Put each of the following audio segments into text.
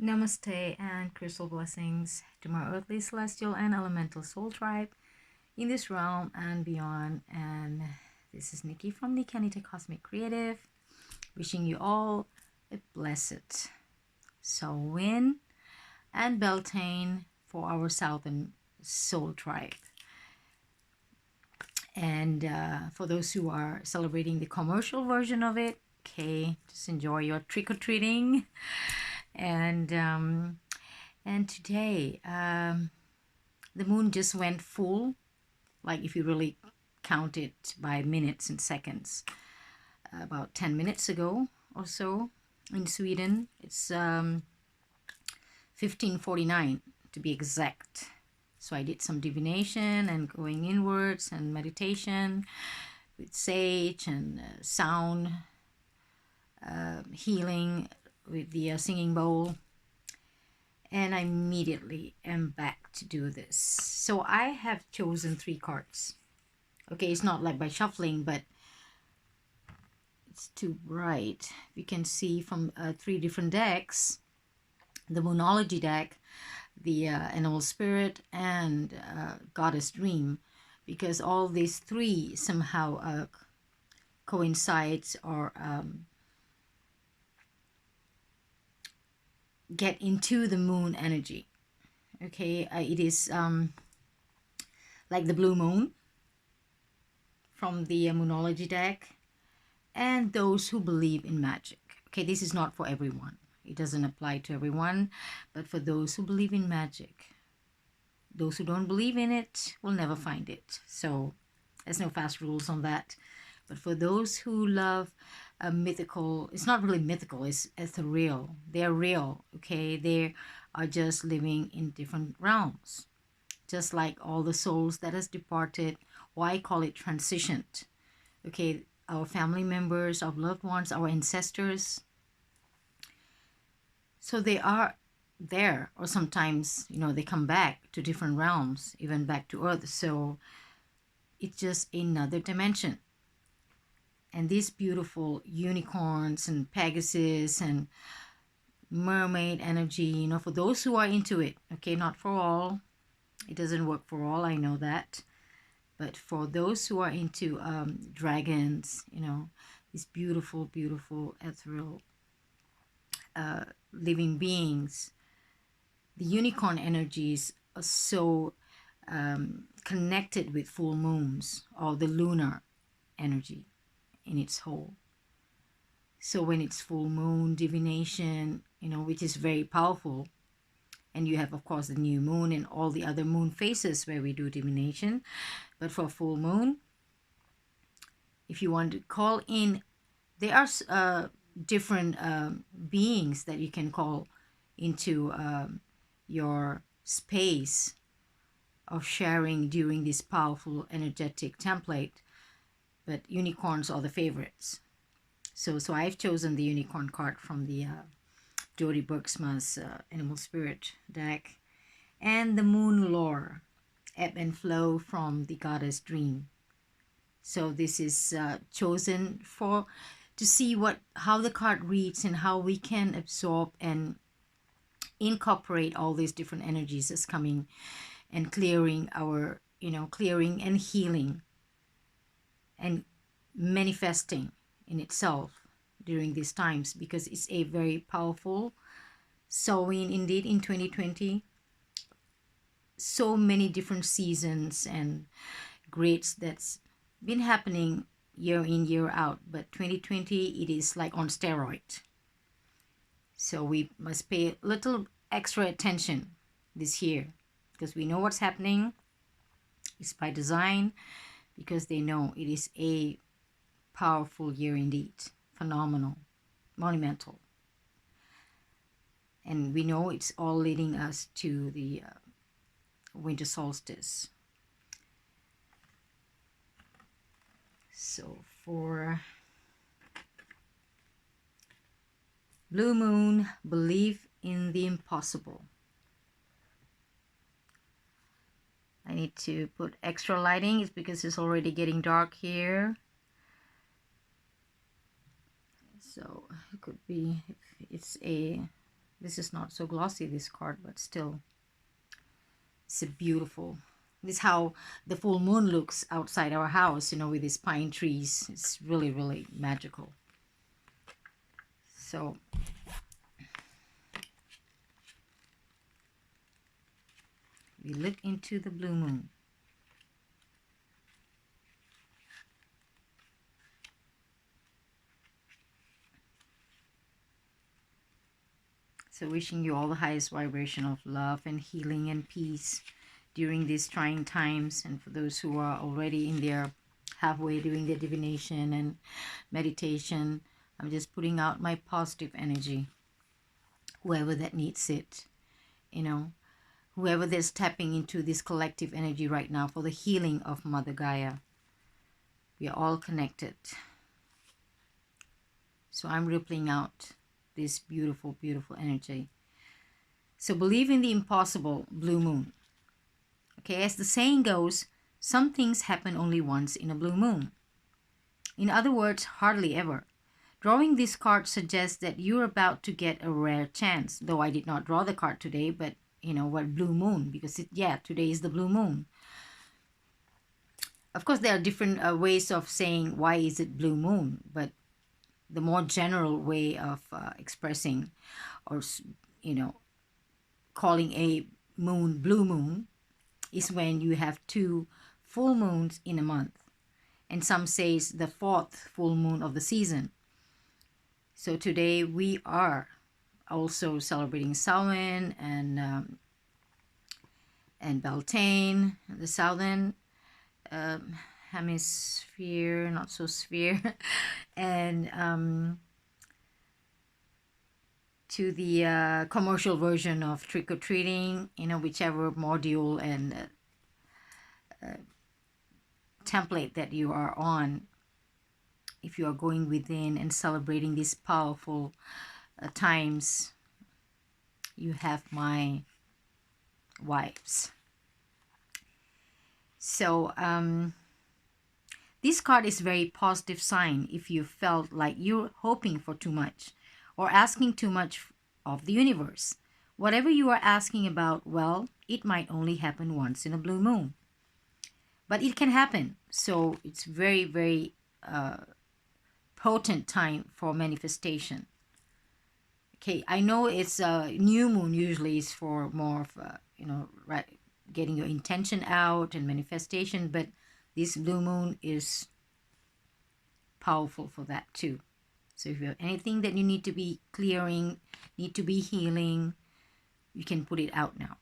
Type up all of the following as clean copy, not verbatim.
Namaste and crystal blessings to my earthly, celestial, and elemental soul tribe in this realm and beyond. And this is Nikki from Nikanita Cosmic Creative, wishing you all a blessed Samhain and Beltane for our Southern soul tribe. And for those who are celebrating the commercial version of it, okay, just enjoy your trick-or-treating. And today, the moon just went full, like if you really count it by minutes and seconds, about 10 minutes ago or so in Sweden. It's 15:49 to be exact. So I did some divination and going inwards and meditation with sage and sound healing with the singing bowl. And I immediately am back to do this. So I have chosen 3 cards. Okay, it's not like by shuffling, but it's too bright. You can see from 3 different decks, the Moonlogy deck, the Animal Spirit, and Goddess Dream, because all these 3 somehow coincides or get into the moon energy. Okay, it is like the blue moon from the Moonlogy deck, and those who believe in magic. Okay, this is not for everyone. It doesn't apply to everyone, but for those who believe in magic. Those who don't believe in it will never find it. So there's no fast rules on that. But for those who love mythical, it's not really mythical, it's ethereal. They're real, okay? They are just living in different realms. Just like all the souls that has departed, or I call it transitioned. Okay, our family members, our loved ones, our ancestors. So they are there, or sometimes, they come back to different realms, even back to Earth. So it's just another dimension. And these beautiful unicorns and Pegasus and mermaid energy, for those who are into it, okay, not for all. It doesn't work for all, I know that. But for those who are into dragons, these beautiful, beautiful ethereal living beings, the unicorn energies are so connected with full moons or the lunar energy in its whole. So when it's full moon, divination, which is very powerful, and you have, of course, the new moon and all the other moon phases where we do divination. But for full moon, if you want to call in, there are different beings that you can call into your space of sharing during this powerful energetic template. But unicorns are the favorites. So I've chosen the unicorn card from the Jody Bergsma's Animal Spirit deck, and the moon lore, ebb and flow from the Goddess Dream. So this is chosen to see how the card reads and how we can absorb and incorporate all these different energies that's coming and clearing our, clearing and healing and manifesting in itself during these times, because it's a very powerful sowing indeed in 2020. So many different seasons and grades that's been happening year in, year out, but 2020, it is like on steroid. So we must pay a little extra attention this year, because we know what's happening. It's by design, because they know it is a powerful year indeed. Phenomenal, monumental. And we know it's all leading us to the winter solstice. So for Blue Moon, believe in the impossible. I need to put extra lighting. It's because it's already getting dark here. So it could be, if it's a This is not so glossy, this card, but still, it's a beautiful. This is how the full moon looks outside our house, with these pine trees. It's really, really magical. So we look into the blue moon. So wishing you all the highest vibration of love and healing and peace during these trying times. And for those who are already in their halfway doing their divination and meditation, I'm just putting out my positive energy. Whoever that needs it, whoever that's tapping into this collective energy right now for the healing of Mother Gaia. We are all connected. So I'm rippling out this beautiful, beautiful energy. So believe in the impossible, blue moon. Okay, as the saying goes, some things happen only once in a blue moon. In other words, hardly ever. Drawing this card suggests that you're about to get a rare chance. Though I did not draw the card today, but what blue moon, because today is the blue moon. Of course, there are different ways of saying why is it blue moon, but the more general way of expressing or, calling a moon blue moon is when you have 2 full moons in a month. And some say it's the 4th full moon of the season. So today we are also celebrating Samhain and Beltane, the southern hemisphere, not so sphere, and to the commercial version of trick-or-treating, whichever module and template that you are on. If you are going within and celebrating these powerful times, you have my vibes. So this card is very positive sign if you felt like you're hoping for too much or asking too much of the universe. Whatever you are asking about, well, it might only happen once in a blue moon. But it can happen. So it's very, very potent time for manifestation. Okay, I know it's a new moon usually is for more of getting your intention out and manifestation, but this blue moon is powerful for that too. So if you have anything that you need to be clearing, need to be healing, you can put it out now.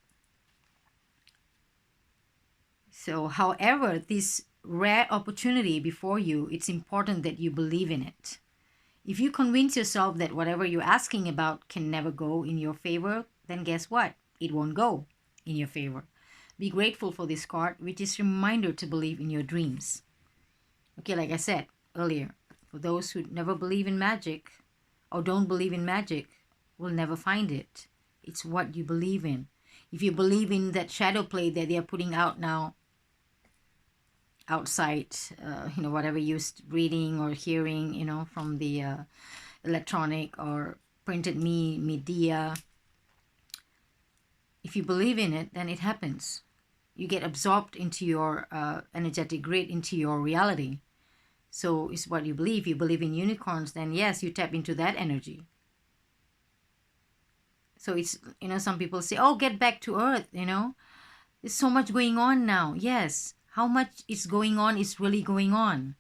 So however, this rare opportunity before you, it's important that you believe in it. If you convince yourself that whatever you're asking about can never go in your favor, then guess what? It won't go in your favor. Be grateful for this card, which is a reminder to believe in your dreams. Okay, like I said earlier, for those who never believe in magic or don't believe in magic, will never find it. It's what you believe in. If you believe in that shadow play that they are putting out now, outside, whatever you're reading or hearing, from the electronic or printed media, if you believe in it, then it happens. You get absorbed into your energetic grid, into your reality. So it's what you believe. You believe in unicorns, then yes, you tap into that energy. So it's, some people say, oh, get back to earth, There's so much going on now. Yes. How much is going on is really going on.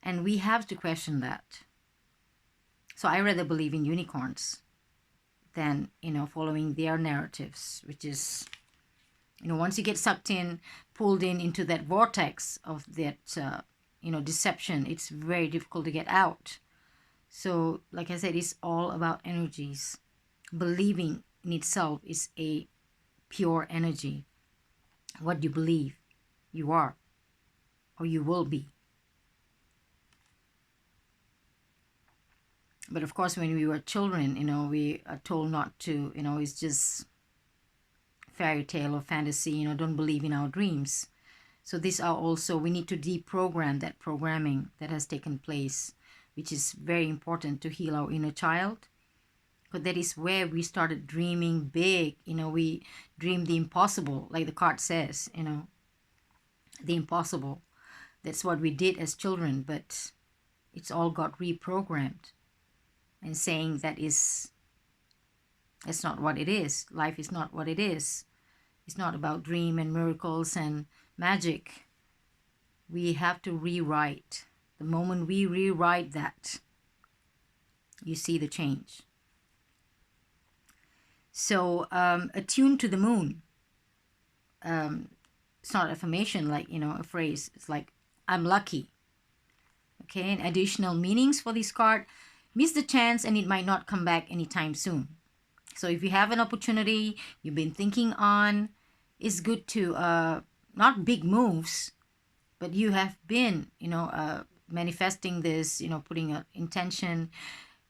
And we have to question that. So I rather believe in unicorns than, following their narratives, which is, once you get sucked in, pulled in into that vortex of that, deception, it's very difficult to get out. So, like I said, it's all about energies. Believing in itself is a pure energy. What you believe, you are, or you will be. But of course, when we were children, we are told not to, it's just fairy tale or fantasy, don't believe in our dreams. So these are also, we need to deprogram that programming that has taken place, which is very important to heal our inner child But that is where we started dreaming big. We dreamed the impossible, like the card says, the impossible. That's what we did as children, but it's all got reprogrammed and saying that's not what it is. Life is not what it is. It's not about dream and miracles and magic. We have to rewrite. The moment we rewrite that, you see the change. So attuned to the moon. It's not affirmation like, a phrase. It's like, I'm lucky. Okay, and additional meanings for this card. Miss the chance and it might not come back anytime soon. So if you have an opportunity you've been thinking on, it's good to, not big moves, but you have been, manifesting this, putting an intention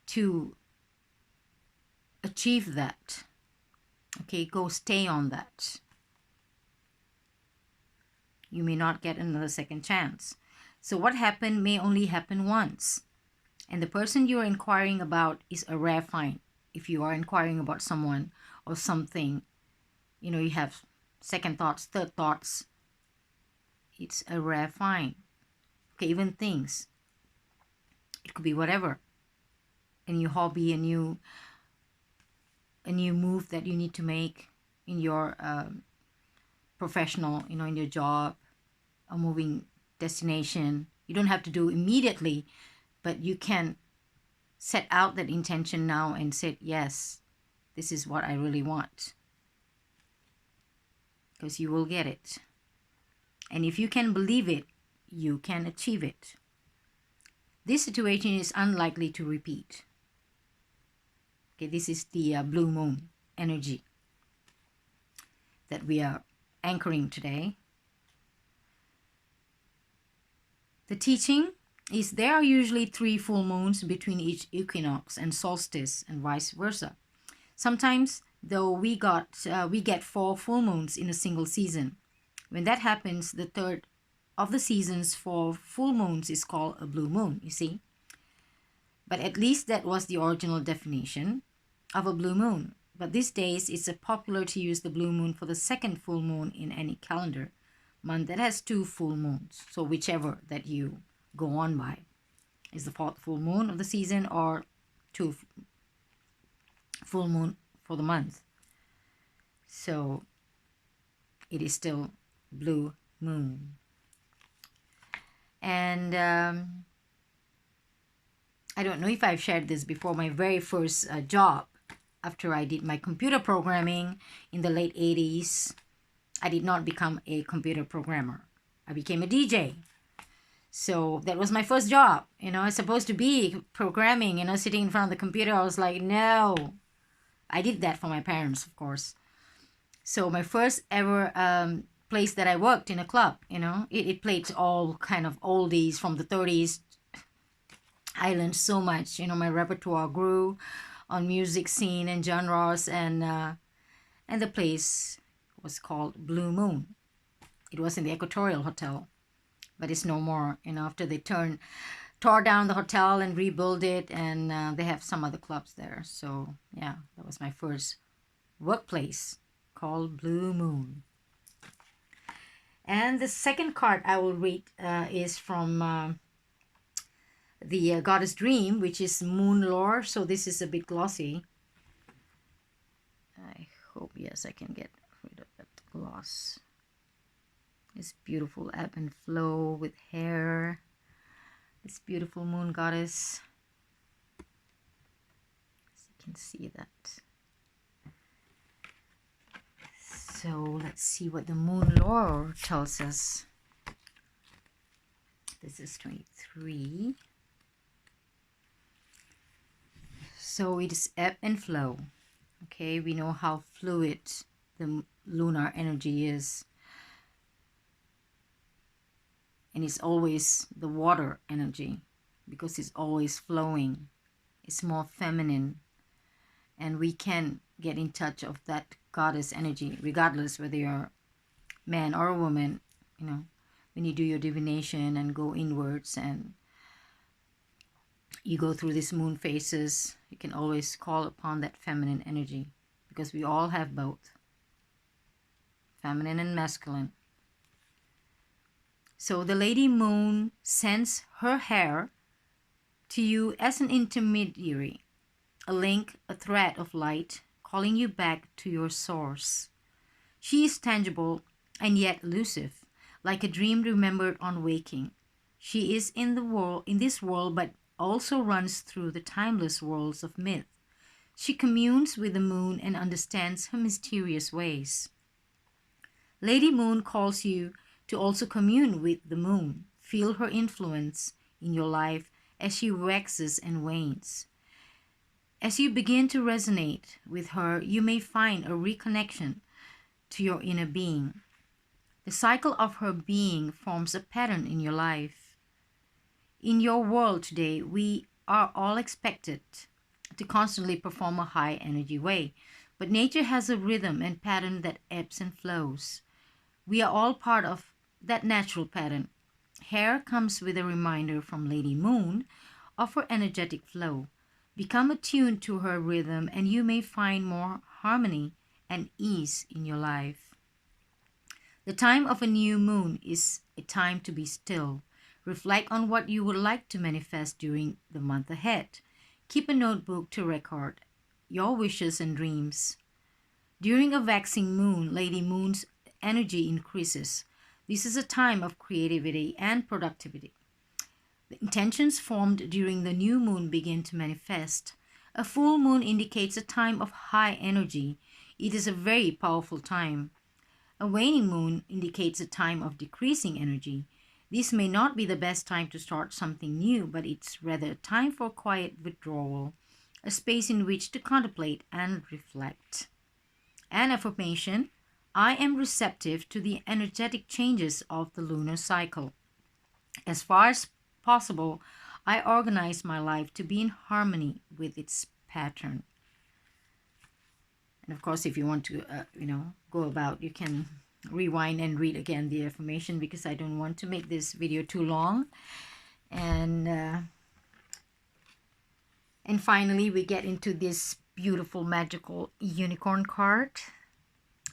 to achieve that. Okay, go stay on that. You may not get another second chance. So what happened may only happen once. And the person you're inquiring about is a rare find. If you are inquiring about someone or something, you have second thoughts, third thoughts, it's a rare find. Okay, even things. It could be whatever. A new hobby, a new move that you need to make in your professional, in your job, a moving destination. You don't have to do immediately, but you can set out that intention now and say, yes, this is what I really want. Because you will get it. And if you can believe it, you can achieve it. This situation is unlikely to repeat. Okay, this is the blue moon energy that we are anchoring today. The teaching is there are usually 3 full moons between each equinox and solstice and vice versa. Sometimes, though, we get 4 full moons in a single season. When that happens, the third of the seasons for full moons is called a blue moon, you see. But at least that was the original definition of a blue moon. But these days, it's popular to use the blue moon for the second full moon in any calendar month that has 2 full moons. So whichever that you go on by is the 4th full moon of the season or 2 full moon for the month. So it is still blue moon. And I don't know if I've shared this before. My very first job after I did my computer programming in the late 80s, I did not become a computer programmer. I became a DJ. So that was my first job. I was supposed to be programming, sitting in front of the computer. I was like, no. I did that for my parents, of course. So my first ever place that I worked in a club, it played all kind of oldies from the 30s. I learned so much. My repertoire grew on music scene and genres, and the place was called Blue Moon. It was in the Equatorial Hotel, but it's no more. After they tore down the hotel and rebuilt it, and they have some other clubs there. So yeah, that was my first workplace called Blue Moon. And the second card I will read is from the Goddess Dream, which is Moon Lore. So this is a bit glossy. I hope, yes, I can get rid of that gloss. This beautiful ebb and flow with hair. This beautiful moon goddess. As you can see that. So let's see what the moon lore tells us. This is 23. So it is ebb and flow. Okay, we know how fluid the lunar energy is. And it's always the water energy because it's always flowing. It's more feminine. And we can get in touch of that goddess energy, regardless whether you're man or a woman, when you do your divination and go inwards and you go through these moon phases, you can always call upon that feminine energy, because we all have both, feminine and masculine. So the Lady Moon sends her hair to you as an intermediary, a link, a thread of light, calling you back to your source. She is tangible and yet elusive, like a dream remembered on waking. She is in this world, but also runs through the timeless worlds of myth. She communes with the moon and understands her mysterious ways. Lady Moon calls you to also commune with the moon, feel her influence in your life as she waxes and wanes. As you begin to resonate with her, you may find a reconnection to your inner being. The cycle of her being forms a pattern in your life. In your world today, we are all expected to constantly perform a high energy way, but nature has a rhythm and pattern that ebbs and flows. We are all part of that natural pattern. Hair comes with a reminder from Lady Moon of her energetic flow. Become attuned to her rhythm and you may find more harmony and ease in your life. The time of a new moon is a time to be still. Reflect on what you would like to manifest during the month ahead. Keep a notebook to record your wishes and dreams. During a waxing moon, Lady Moon's energy increases. This is a time of creativity and productivity. The intentions formed during the new moon begin to manifest. A full moon indicates a time of high energy. It is a very powerful time. A waning moon indicates a time of decreasing energy. This may not be the best time to start something new, but it's rather a time for quiet withdrawal, a space in which to contemplate and reflect. An affirmation: I am receptive to the energetic changes of the lunar cycle. As far as possible, I organize my life to be in harmony with its pattern. And of course, if you want to, go about, you can rewind and read again the affirmation, because I don't want to make this video too long. And finally, we get into this beautiful magical unicorn card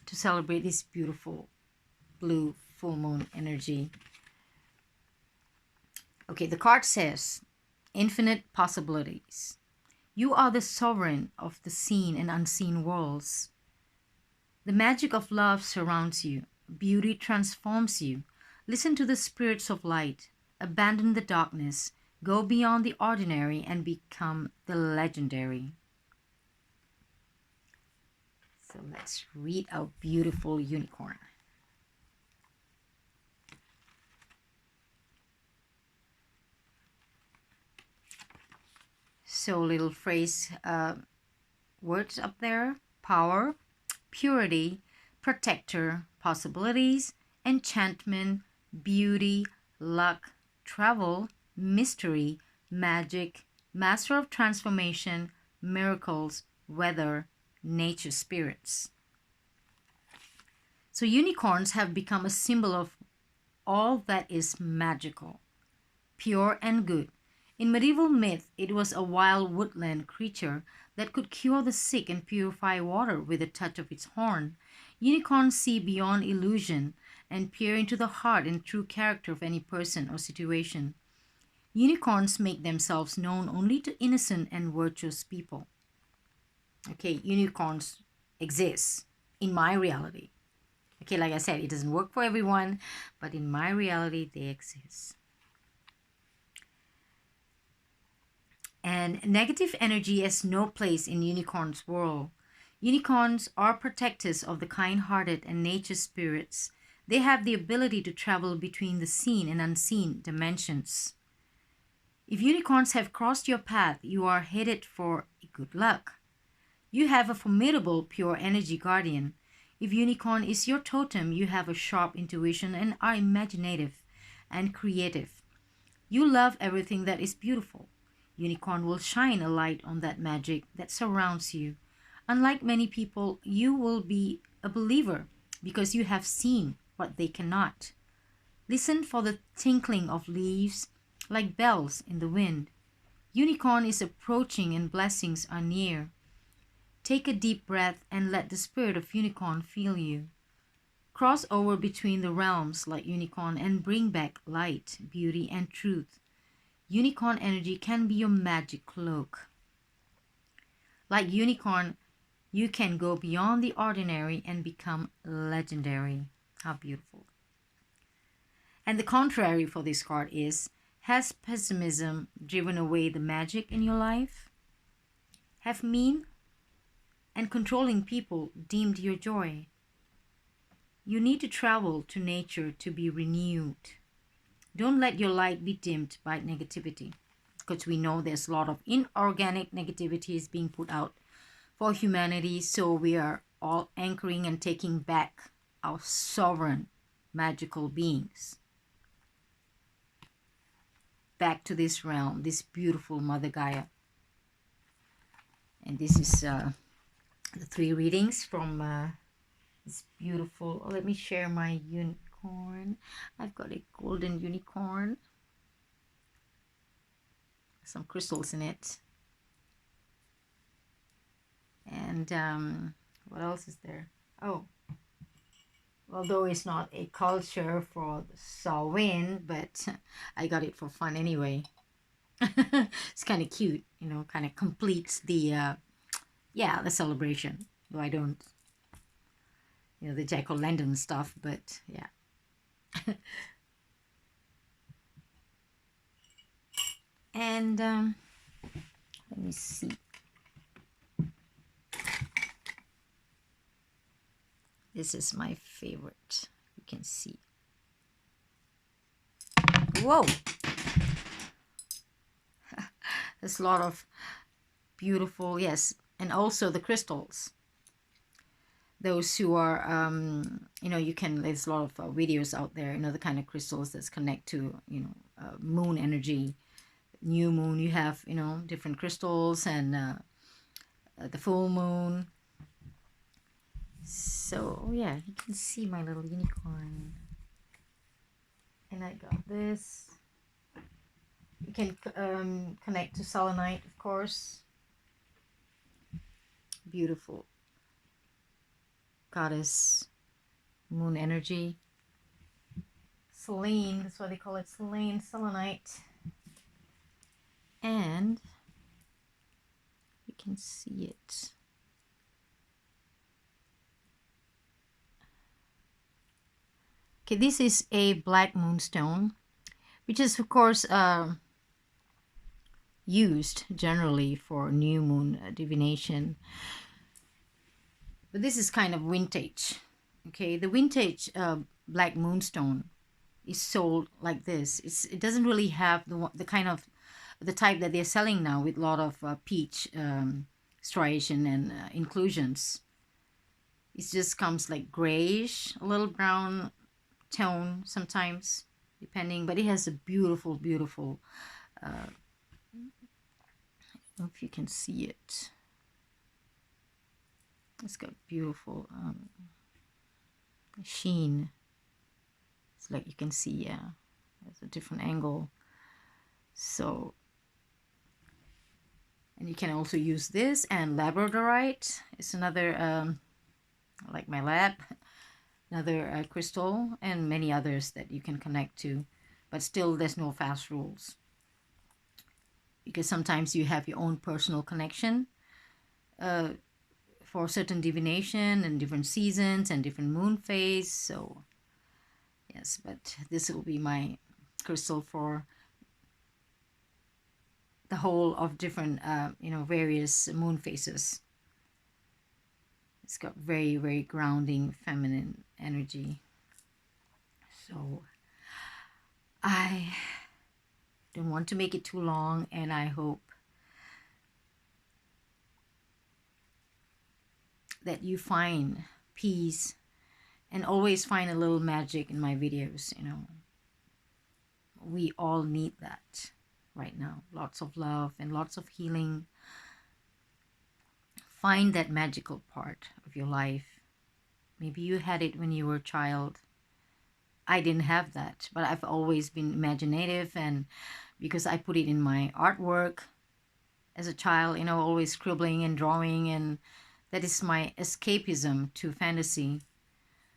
to celebrate this beautiful blue full moon energy. Okay, the card says, infinite possibilities. You are the sovereign of the seen and unseen worlds. The magic of love surrounds you. Beauty transforms you. Listen to the spirits of light. Abandon the darkness. Go beyond the ordinary and become the legendary. So let's read our beautiful unicorn. So little phrase, words up there: power, purity, protector, possibilities, enchantment, beauty, luck, travel, mystery, magic, master of transformation, miracles, weather, nature spirits. So unicorns have become a symbol of all that is magical, pure and good. In medieval myth, it was a wild woodland creature that could cure the sick and purify water with a touch of its horn. Unicorns see beyond illusion and peer into the heart and true character of any person or situation. Unicorns make themselves known only to innocent and virtuous people. Okay, unicorns exist in my reality. Okay, like I said, it doesn't work for everyone, but in my reality, they exist. And negative energy has no place in unicorns' world. Unicorns are protectors of the kind-hearted and nature spirits. They have the ability to travel between the seen and unseen dimensions. If unicorns have crossed your path, you are headed for good luck. You have a formidable pure energy guardian. If unicorn is your totem, you have a sharp intuition and are imaginative and creative. You love everything that is beautiful. Unicorn will shine a light on that magic that surrounds you. Unlike many people, you will be a believer because you have seen what they cannot. Listen for the tinkling of leaves like bells in the wind. Unicorn is approaching and blessings are near. Take a deep breath and let the spirit of unicorn feel you. Cross over between the realms like unicorn and bring back light, beauty, and truth. Unicorn energy can be your magic cloak. Like unicorn, you can go beyond the ordinary and become legendary. How beautiful. And the contrary for this card is, has pessimism driven away the magic in your life? Have mean and controlling people dimmed your joy? You need to travel to nature to be renewed. Don't let your light be dimmed by negativity, because we know there's a lot of inorganic negativities being put out for humanity, so we are all anchoring and taking back our sovereign magical beings back to this realm, this beautiful Mother Gaia. And this is the 3 readings from this beautiful, oh, let me share my unicorn. I've got a golden unicorn, some crystals in it. And what else is there? Oh, although it's not a culture for the Samhain, but I got it for fun anyway. It's kind of cute, you know, kind of completes the the celebration. Though I don't, you know, the jack-o'-lantern stuff, but yeah. And let me see. This is my favorite. You can see. Whoa! There's a lot of beautiful, yes, and also the crystals. Those who are, you know, you can, there's a lot of videos out there, you know, the kind of crystals that connect to, you know, moon energy. New moon, you have, you know, different crystals, and the full moon. So yeah, you can see my little unicorn. And I got this. You can connect to selenite, of course. Beautiful goddess moon energy. Selene, that's why they call it Selene, selenite. And you can see it. Okay, this is a black moonstone, which is of course used generally for new moon divination. But this is kind of vintage. Okay, the vintage black moonstone is sold like this. It doesn't really have the kind of the type that they're selling now with a lot of peach striation and inclusions. It just comes like grayish, a little brown tone sometimes, depending. But it has a beautiful, beautiful. I don't know if you can see it. It's got beautiful sheen. It's like you can see, yeah, there's a different angle. So, and you can also use this, and labradorite is another, like my lab, another crystal, and many others that you can connect to. But still, there's no fast rules, because sometimes you have your own personal connection for certain divination and different seasons and different moon phase. So yes, but this will be my crystal for the whole of different you know, various moon phases. It's got very, very grounding feminine energy. So I don't want to make it too long, and I hope that you find peace and always find a little magic in my videos. You know, we all need that right now. Lots of love and lots of healing. Find that magical part of your life. Maybe you had it when you were a child. I didn't have that, but I've always been imaginative, and because I put it in my artwork, as a child, always scribbling and drawing, and that is my escapism to fantasy.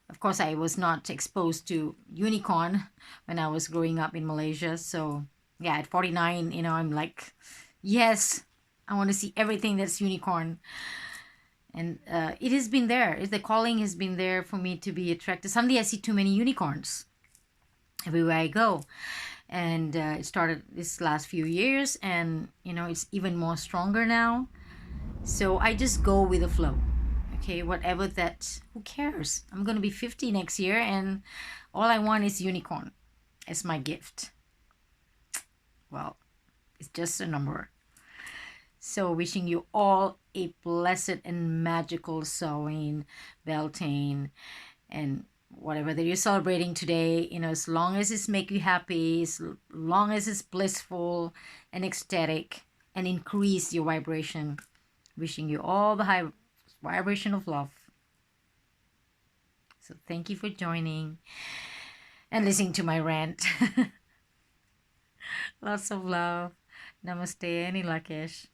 Of course, I was not exposed to unicorn when I was growing up in Malaysia. So, yeah, at 49, I'm like, yes, I want to see everything that's unicorn. And it has been there. The calling has been there for me to be attracted. Suddenly, I see too many unicorns everywhere I go. And it started this last few years, and it's even more stronger now. So I just go with the flow. Okay, whatever that, who cares? I'm gonna be 50 next year, and all I want is unicorn as my gift. Well, it's just a number. So wishing you all a blessed and magical Samhain, Beltane, and whatever that you're celebrating today, as long as it's make you happy, as long as it's blissful and ecstatic and increase your vibration. Wishing you all the high vibration of love. So thank you for joining and listening to my rant. Lots of love. Namaste, Ani Lakesh.